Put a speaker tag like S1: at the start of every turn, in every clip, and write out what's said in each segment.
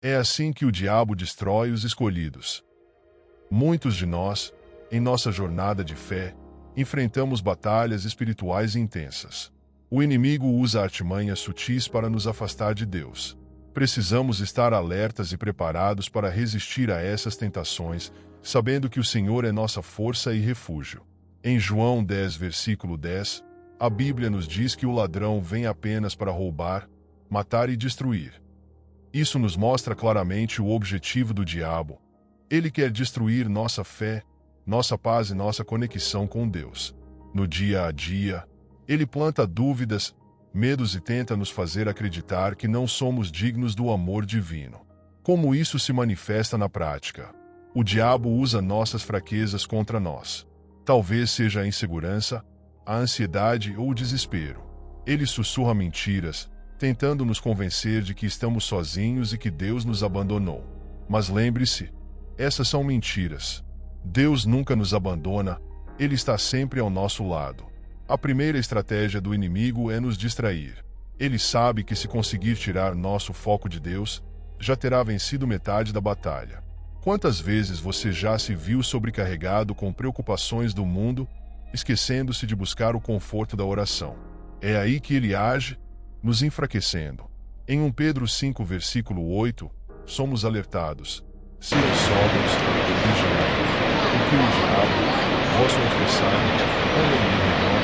S1: É assim que o diabo destrói os escolhidos. Muitos de nós, em nossa jornada de fé, enfrentamos batalhas espirituais intensas. O inimigo usa artimanhas sutis para nos afastar de Deus. Precisamos estar alertas e preparados para resistir a essas tentações, sabendo que o Senhor é nossa força e refúgio. Em João 10, versículo 10, a Bíblia nos diz que o ladrão vem apenas para roubar, matar e destruir. Isso nos mostra claramente o objetivo do diabo. Ele quer destruir nossa fé, nossa paz e nossa conexão com Deus. No dia a dia, ele planta dúvidas, medos e tenta nos fazer acreditar que não somos dignos do amor divino. Como isso se manifesta na prática? O diabo usa nossas fraquezas contra nós. Talvez seja a insegurança, a ansiedade ou o desespero. Ele sussurra mentiras, tentando nos convencer de que estamos sozinhos e que Deus nos abandonou. Mas lembre-se, essas são mentiras. Deus nunca nos abandona, Ele está sempre ao nosso lado. A primeira estratégia do inimigo é nos distrair. Ele sabe que se conseguir tirar nosso foco de Deus, já terá vencido metade da batalha. Quantas vezes você já se viu sobrecarregado com preocupações do mundo, esquecendo-se de buscar o conforto da oração? É aí que ele age, nos enfraquecendo. Em 1 Pedro 5, versículo 8, somos alertados: sede sóbrios e vigiai, porque o diabo, vosso adversário, anda em derredor,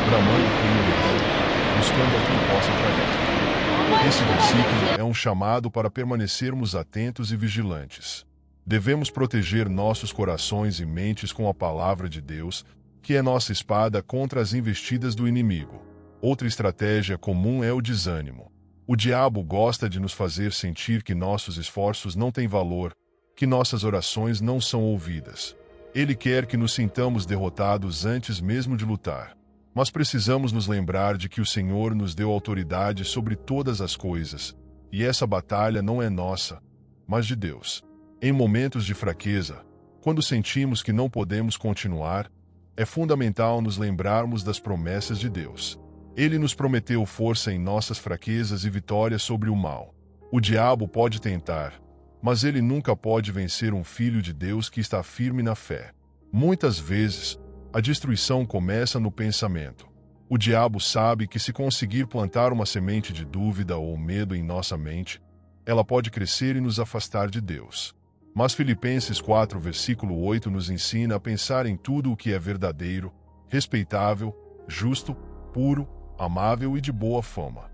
S1: bramando como um leão, buscando a quem possa tragar. Esse versículo é um chamado para permanecermos atentos e vigilantes. Devemos proteger nossos corações e mentes com a palavra de Deus, que é nossa espada contra as investidas do inimigo. Outra estratégia comum é o desânimo. O diabo gosta de nos fazer sentir que nossos esforços não têm valor, que nossas orações não são ouvidas. Ele quer que nos sintamos derrotados antes mesmo de lutar. Mas precisamos nos lembrar de que o Senhor nos deu autoridade sobre todas as coisas, e essa batalha não é nossa, mas de Deus. Em momentos de fraqueza, quando sentimos que não podemos continuar, é fundamental nos lembrarmos das promessas de Deus. Ele nos prometeu força em nossas fraquezas e vitória sobre o mal. O diabo pode tentar, mas ele nunca pode vencer um filho de Deus que está firme na fé. Muitas vezes, a destruição começa no pensamento. O diabo sabe que se conseguir plantar uma semente de dúvida ou medo em nossa mente, ela pode crescer e nos afastar de Deus. Mas Filipenses 4, versículo 8 nos ensina a pensar em tudo o que é verdadeiro, respeitável, justo, puro, amável e de boa fama.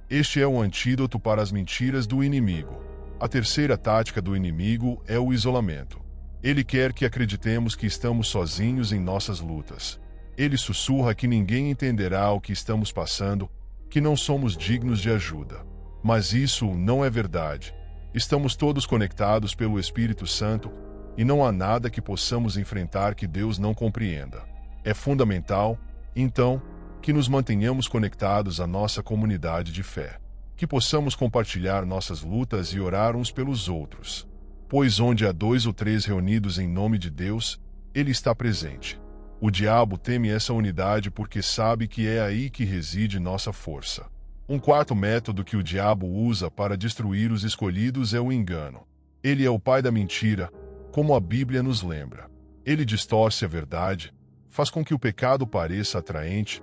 S1: Este é o antídoto para as mentiras do inimigo. A terceira tática do inimigo é o isolamento. Ele quer que acreditemos que estamos sozinhos em nossas lutas. Ele sussurra que ninguém entenderá o que estamos passando, que não somos dignos de ajuda. Mas isso não é verdade. Estamos todos conectados pelo Espírito Santo, e não há nada que possamos enfrentar que Deus não compreenda. É fundamental, então, que nos mantenhamos conectados à nossa comunidade de fé, que possamos compartilhar nossas lutas e orar uns pelos outros. Pois onde há 2 ou 3 reunidos em nome de Deus, Ele está presente. O diabo teme essa unidade porque sabe que é aí que reside nossa força. Um quarto método que o diabo usa para destruir os escolhidos é o engano. Ele é o pai da mentira, como a Bíblia nos lembra. Ele distorce a verdade, faz com que o pecado pareça atraente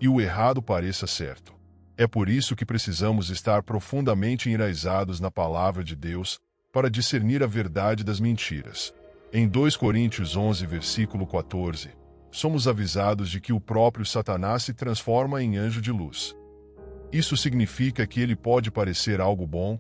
S1: e o errado pareça certo. É por isso que precisamos estar profundamente enraizados na palavra de Deus para discernir a verdade das mentiras. Em 2 Coríntios 11, versículo 14, somos avisados de que o próprio Satanás se transforma em anjo de luz. Isso significa que ele pode parecer algo bom,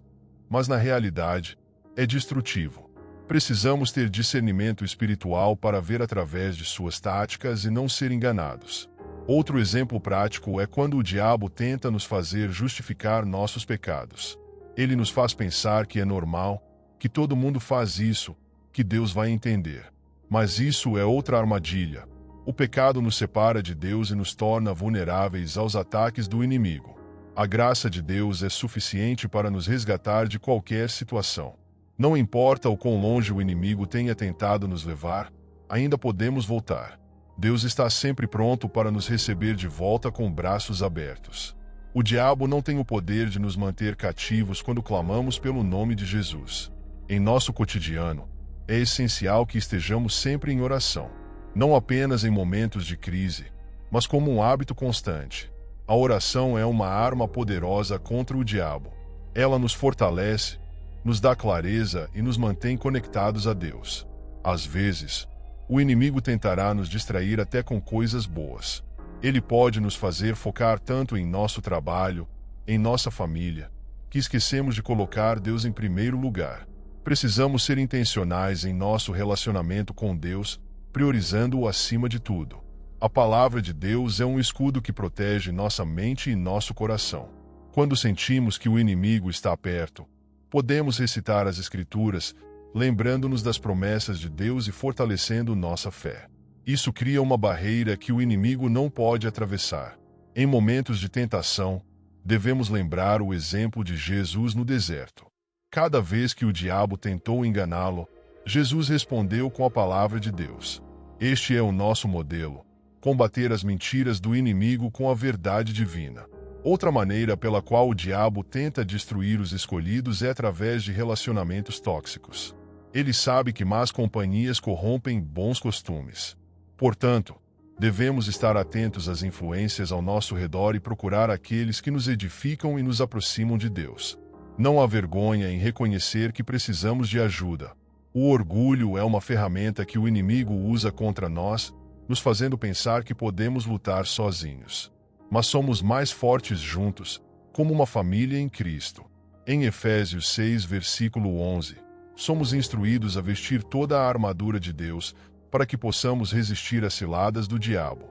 S1: mas na realidade é destrutivo. Precisamos ter discernimento espiritual para ver através de suas táticas e não ser enganados. Outro exemplo prático é quando o diabo tenta nos fazer justificar nossos pecados. Ele nos faz pensar que é normal, que todo mundo faz isso, que Deus vai entender. Mas isso é outra armadilha. O pecado nos separa de Deus e nos torna vulneráveis aos ataques do inimigo. A graça de Deus é suficiente para nos resgatar de qualquer situação. Não importa o quão longe o inimigo tenha tentado nos levar, ainda podemos voltar. Deus está sempre pronto para nos receber de volta com braços abertos. O diabo não tem o poder de nos manter cativos quando clamamos pelo nome de Jesus. Em nosso cotidiano, é essencial que estejamos sempre em oração, não apenas em momentos de crise, mas como um hábito constante. A oração é uma arma poderosa contra o diabo. Ela nos fortalece, nos dá clareza e nos mantém conectados a Deus. Às vezes, o inimigo tentará nos distrair até com coisas boas. Ele pode nos fazer focar tanto em nosso trabalho, em nossa família, que esquecemos de colocar Deus em primeiro lugar. Precisamos ser intencionais em nosso relacionamento com Deus, priorizando-o acima de tudo. A palavra de Deus é um escudo que protege nossa mente e nosso coração. Quando sentimos que o inimigo está perto, podemos recitar as Escrituras, lembrando-nos das promessas de Deus e fortalecendo nossa fé. Isso cria uma barreira que o inimigo não pode atravessar. Em momentos de tentação, devemos lembrar o exemplo de Jesus no deserto. Cada vez que o diabo tentou enganá-lo, Jesus respondeu com a palavra de Deus. Este é o nosso modelo: combater as mentiras do inimigo com a verdade divina. Outra maneira pela qual o diabo tenta destruir os escolhidos é através de relacionamentos tóxicos. Ele sabe que más companhias corrompem bons costumes. Portanto, devemos estar atentos às influências ao nosso redor e procurar aqueles que nos edificam e nos aproximam de Deus. Não há vergonha em reconhecer que precisamos de ajuda. O orgulho é uma ferramenta que o inimigo usa contra nós, nos fazendo pensar que podemos lutar sozinhos. Mas somos mais fortes juntos, como uma família em Cristo. Em Efésios 6, versículo 11, somos instruídos a vestir toda a armadura de Deus para que possamos resistir às ciladas do diabo.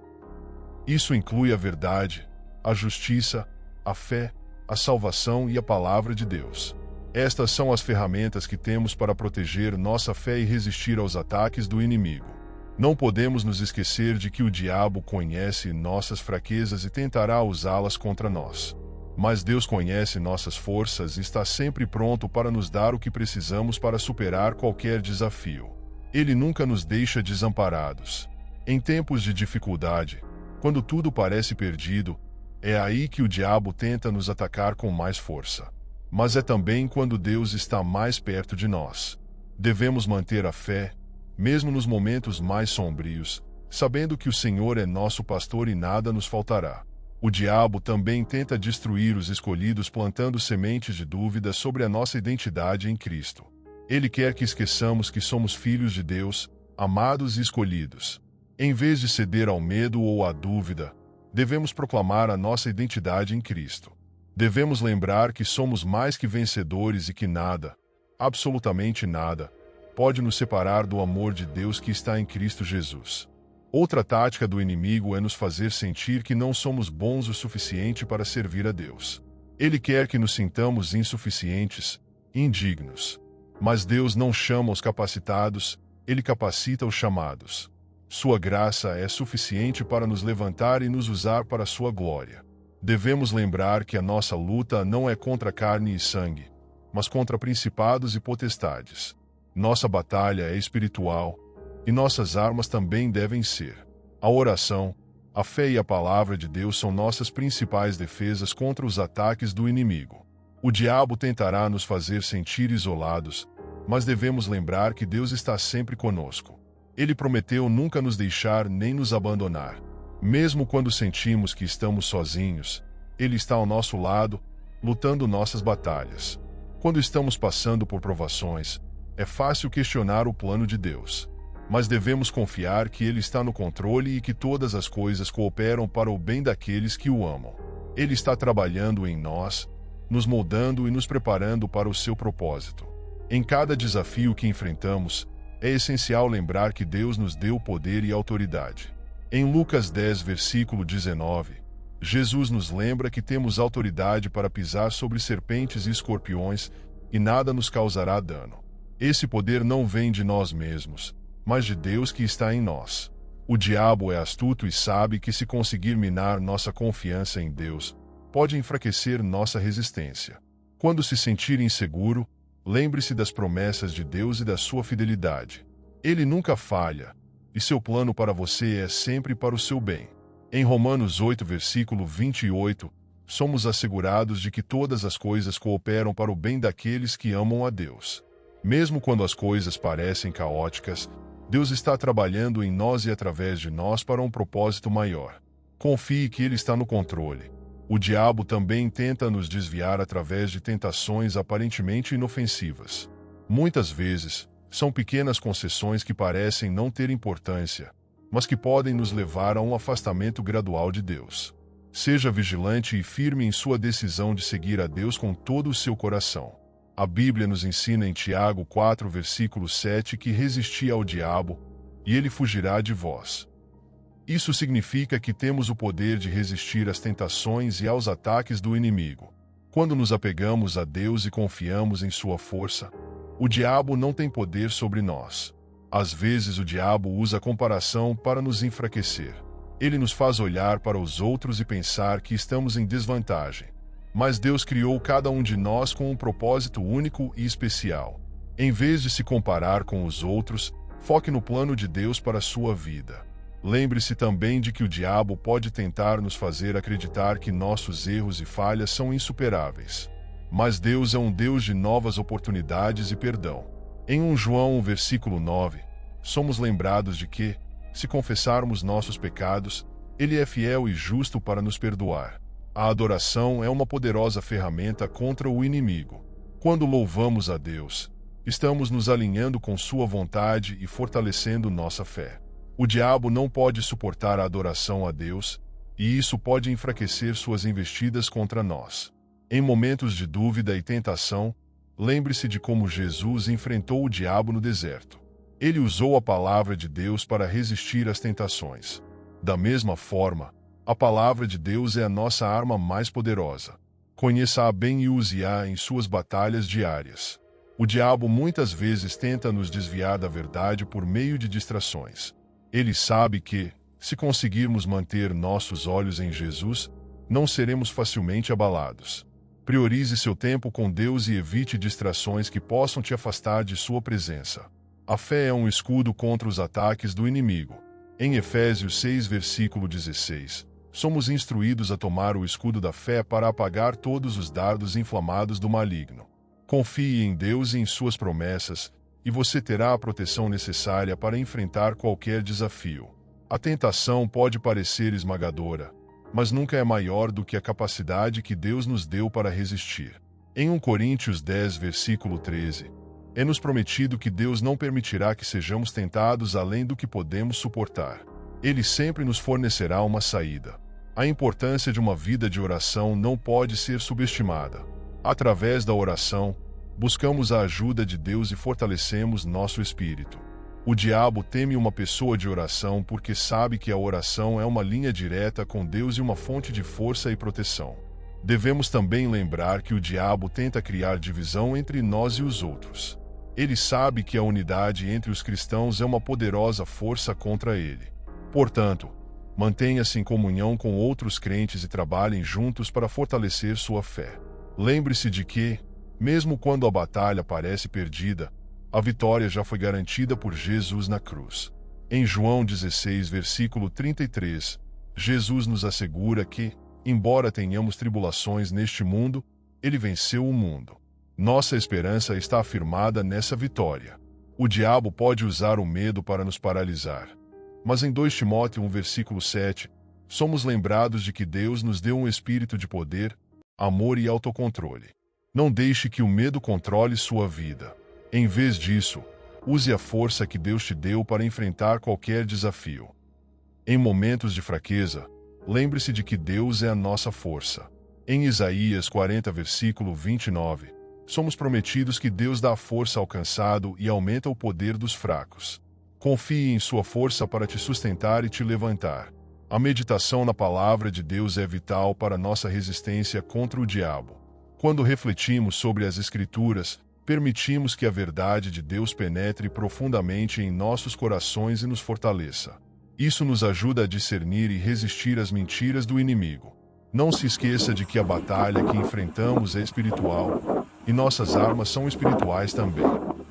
S1: Isso inclui a verdade, a justiça, a fé, a salvação e a palavra de Deus. Estas são as ferramentas que temos para proteger nossa fé e resistir aos ataques do inimigo. Não podemos nos esquecer de que o diabo conhece nossas fraquezas e tentará usá-las contra nós. Mas Deus conhece nossas forças e está sempre pronto para nos dar o que precisamos para superar qualquer desafio. Ele nunca nos deixa desamparados. Em tempos de dificuldade, quando tudo parece perdido, é aí que o diabo tenta nos atacar com mais força. Mas é também quando Deus está mais perto de nós. Devemos manter a fé, mesmo nos momentos mais sombrios, sabendo que o Senhor é nosso pastor e nada nos faltará. O diabo também tenta destruir os escolhidos plantando sementes de dúvida sobre a nossa identidade em Cristo. Ele quer que esqueçamos que somos filhos de Deus, amados e escolhidos. Em vez de ceder ao medo ou à dúvida, devemos proclamar a nossa identidade em Cristo. Devemos lembrar que somos mais que vencedores e que nada, absolutamente nada, pode nos separar do amor de Deus que está em Cristo Jesus. Outra tática do inimigo é nos fazer sentir que não somos bons o suficiente para servir a Deus. Ele quer que nos sintamos insuficientes, indignos. Mas Deus não chama os capacitados, Ele capacita os chamados. Sua graça é suficiente para nos levantar e nos usar para a sua glória. Devemos lembrar que a nossa luta não é contra carne e sangue, mas contra principados e potestades. Nossa batalha é espiritual, e nossas armas também devem ser. A oração, a fé e a palavra de Deus são nossas principais defesas contra os ataques do inimigo. O diabo tentará nos fazer sentir isolados, mas devemos lembrar que Deus está sempre conosco. Ele prometeu nunca nos deixar nem nos abandonar. Mesmo quando sentimos que estamos sozinhos, Ele está ao nosso lado, lutando nossas batalhas. Quando estamos passando por provações, é fácil questionar o plano de Deus. Mas devemos confiar que Ele está no controle e que todas as coisas cooperam para o bem daqueles que o amam. Ele está trabalhando em nós, nos moldando e nos preparando para o seu propósito. Em cada desafio que enfrentamos, é essencial lembrar que Deus nos deu poder e autoridade. Em Lucas 10, versículo 19, Jesus nos lembra que temos autoridade para pisar sobre serpentes e escorpiões e nada nos causará dano. Esse poder não vem de nós mesmos, mas de Deus que está em nós. O diabo é astuto e sabe que se conseguir minar nossa confiança em Deus, pode enfraquecer nossa resistência. Quando se sentir inseguro, lembre-se das promessas de Deus e da sua fidelidade. Ele nunca falha, e seu plano para você é sempre para o seu bem. Em Romanos 8, versículo 28, somos assegurados de que todas as coisas cooperam para o bem daqueles que amam a Deus. Mesmo quando as coisas parecem caóticas, Deus está trabalhando em nós e através de nós para um propósito maior. Confie que Ele está no controle. O diabo também tenta nos desviar através de tentações aparentemente inofensivas. Muitas vezes, são pequenas concessões que parecem não ter importância, mas que podem nos levar a um afastamento gradual de Deus. Seja vigilante e firme em sua decisão de seguir a Deus com todo o seu coração. A Bíblia nos ensina em Tiago 4, versículo 7 que resisti ao diabo, e ele fugirá de vós. Isso significa que temos o poder de resistir às tentações e aos ataques do inimigo. Quando nos apegamos a Deus e confiamos em sua força, o diabo não tem poder sobre nós. Às vezes o diabo usa a comparação para nos enfraquecer. Ele nos faz olhar para os outros e pensar que estamos em desvantagem. Mas Deus criou cada um de nós com um propósito único e especial. Em vez de se comparar com os outros, foque no plano de Deus para a sua vida. Lembre-se também de que o diabo pode tentar nos fazer acreditar que nossos erros e falhas são insuperáveis. Mas Deus é um Deus de novas oportunidades e perdão. Em 1 João, versículo 9, somos lembrados de que, se confessarmos nossos pecados, Ele é fiel e justo para nos perdoar. A adoração é uma poderosa ferramenta contra o inimigo. Quando louvamos a Deus, estamos nos alinhando com Sua vontade e fortalecendo nossa fé. O diabo não pode suportar a adoração a Deus, e isso pode enfraquecer suas investidas contra nós. Em momentos de dúvida e tentação, lembre-se de como Jesus enfrentou o diabo no deserto. Ele usou a palavra de Deus para resistir às tentações. Da mesma forma, a palavra de Deus é a nossa arma mais poderosa. Conheça-a bem e use-a em suas batalhas diárias. O diabo muitas vezes tenta nos desviar da verdade por meio de distrações. Ele sabe que, se conseguirmos manter nossos olhos em Jesus, não seremos facilmente abalados. Priorize seu tempo com Deus e evite distrações que possam te afastar de sua presença. A fé é um escudo contra os ataques do inimigo. Em Efésios 6, versículo 16, somos instruídos a tomar o escudo da fé para apagar todos os dardos inflamados do maligno. Confie em Deus e em suas promessas, e você terá a proteção necessária para enfrentar qualquer desafio. A tentação pode parecer esmagadora, mas nunca é maior do que a capacidade que Deus nos deu para resistir. Em 1 Coríntios 10, versículo 13, é-nos prometido que Deus não permitirá que sejamos tentados além do que podemos suportar. Ele sempre nos fornecerá uma saída. A importância de uma vida de oração não pode ser subestimada. Através da oração, buscamos a ajuda de Deus e fortalecemos nosso espírito. O diabo teme uma pessoa de oração porque sabe que a oração é uma linha direta com Deus e uma fonte de força e proteção. Devemos também lembrar que o diabo tenta criar divisão entre nós e os outros. Ele sabe que a unidade entre os cristãos é uma poderosa força contra ele. Portanto, mantenha-se em comunhão com outros crentes e trabalhem juntos para fortalecer sua fé. Lembre-se de que, mesmo quando a batalha parece perdida, a vitória já foi garantida por Jesus na cruz. Em João 16, versículo 33, Jesus nos assegura que, embora tenhamos tribulações neste mundo, Ele venceu o mundo. Nossa esperança está afirmada nessa vitória. O diabo pode usar o medo para nos paralisar. Mas em 2 Timóteo 1, versículo 7, somos lembrados de que Deus nos deu um espírito de poder, amor e autocontrole. Não deixe que o medo controle sua vida. Em vez disso, use a força que Deus te deu para enfrentar qualquer desafio. Em momentos de fraqueza, lembre-se de que Deus é a nossa força. Em Isaías 40, versículo 29, somos prometidos que Deus dá força ao cansado e aumenta o poder dos fracos. Confie em sua força para te sustentar e te levantar. A meditação na palavra de Deus é vital para nossa resistência contra o diabo. Quando refletimos sobre as Escrituras, permitimos que a verdade de Deus penetre profundamente em nossos corações e nos fortaleça. Isso nos ajuda a discernir e resistir às mentiras do inimigo. Não se esqueça de que a batalha que enfrentamos é espiritual, e nossas armas são espirituais também.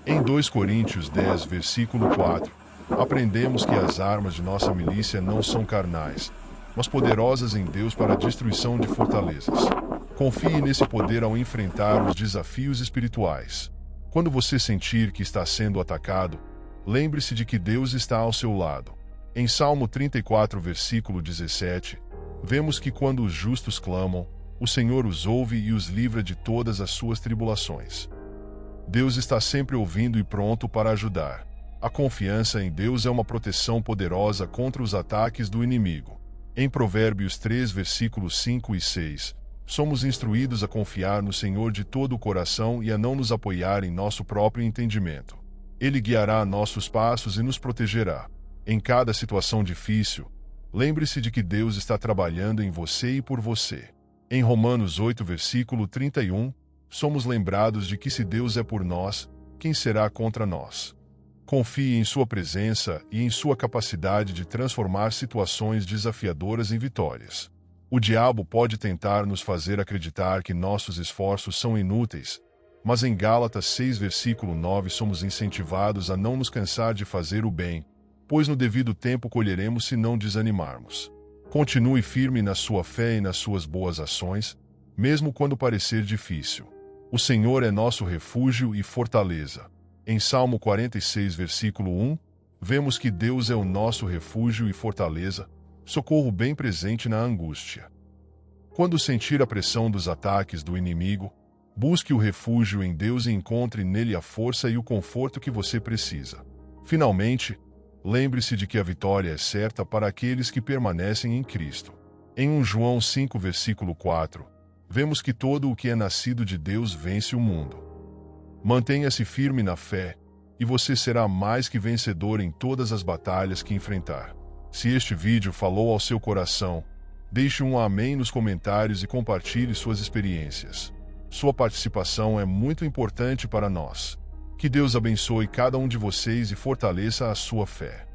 S1: Em 2 Coríntios 10, versículo 4, aprendemos que as armas de nossa milícia não são carnais, mas poderosas em Deus para a destruição de fortalezas. Confie nesse poder ao enfrentar os desafios espirituais. Quando você sentir que está sendo atacado, lembre-se de que Deus está ao seu lado. Em Salmo 34, versículo 17, vemos que quando os justos clamam, o Senhor os ouve e os livra de todas as suas tribulações. Deus está sempre ouvindo e pronto para ajudar. A confiança em Deus é uma proteção poderosa contra os ataques do inimigo. Em Provérbios 3, versículos 5 e 6, somos instruídos a confiar no Senhor de todo o coração e a não nos apoiar em nosso próprio entendimento. Ele guiará nossos passos e nos protegerá. Em cada situação difícil, lembre-se de que Deus está trabalhando em você e por você. Em Romanos 8, versículo 31, somos lembrados de que se Deus é por nós, quem será contra nós? Confie em sua presença e em sua capacidade de transformar situações desafiadoras em vitórias. O diabo pode tentar nos fazer acreditar que nossos esforços são inúteis, mas em Gálatas 6, versículo 9 somos incentivados a não nos cansar de fazer o bem, pois no devido tempo colheremos se não desanimarmos. Continue firme na sua fé e nas suas boas ações, mesmo quando parecer difícil. O Senhor é nosso refúgio e fortaleza. Em Salmo 46, versículo 1, vemos que Deus é o nosso refúgio e fortaleza, socorro bem presente na angústia. Quando sentir a pressão dos ataques do inimigo, busque o refúgio em Deus e encontre nele a força e o conforto que você precisa. Finalmente, lembre-se de que a vitória é certa para aqueles que permanecem em Cristo. Em 1 João 5, versículo 4, vemos que todo o que é nascido de Deus vence o mundo. Mantenha-se firme na fé, e você será mais que vencedor em todas as batalhas que enfrentar. Se este vídeo falou ao seu coração, deixe um amém nos comentários e compartilhe suas experiências. Sua participação é muito importante para nós. Que Deus abençoe cada um de vocês e fortaleça a sua fé.